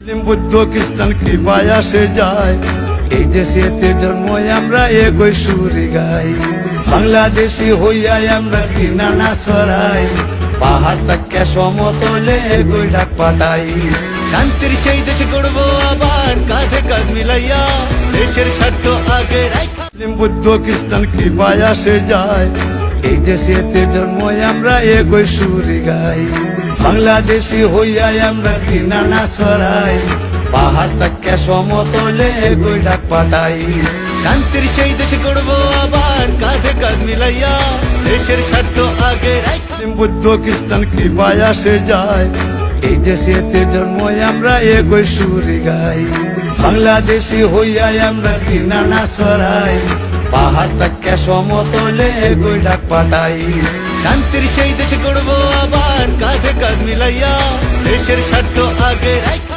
বুদ্ধ খ্রিস্টান কৃপায় আসে যায়, এই দেশেতে জন্ম আমরা এগোই সুরে গাই। বাংলাদেশি হইয়া আমরা ঘৃণা না ছড়াই, পাহাড় তাকে সমতলে এগোই ডাক পাঠাই। শান্তির সেই দেশ গড়বো আবার কাঁধে কাঁধ মিলাইয়া, দেশের স্বার্থ আগে রাখা। বুদ্ধ খ্রিস্টান কৃপায় আসে যায়, এই দেশেতে জন্ম আমরা এগোই সুরে গাই। বাংলাদেশি হইয়া আমরা ঘৃণা না ছড়াই, পাহাড় তাকে সমতলে এগোই ডাক পাঠাই। শান্তির সেই দেশ গড়বো আবার কাঁধে কাঁধ মিলাইয়া, দেশের স্বার্থ আগে রাখা। বুদ্ধ খ্রিস্টান কৃপায় আসে যায়, এই দেশেতে জন্ম আমরা এগোই সুরে গাই। বাংলাদেশি হইয়া আমরা ঘৃণা না ছড়াই, পাহাড় তাকে সমতলে এগোই ডাক পাঠাই। শান্তির সেই দেশ গড়বো আবার কাঁধে কাঁধ মিলাইয়া, দেশের স্বার্থ আগে রাখা।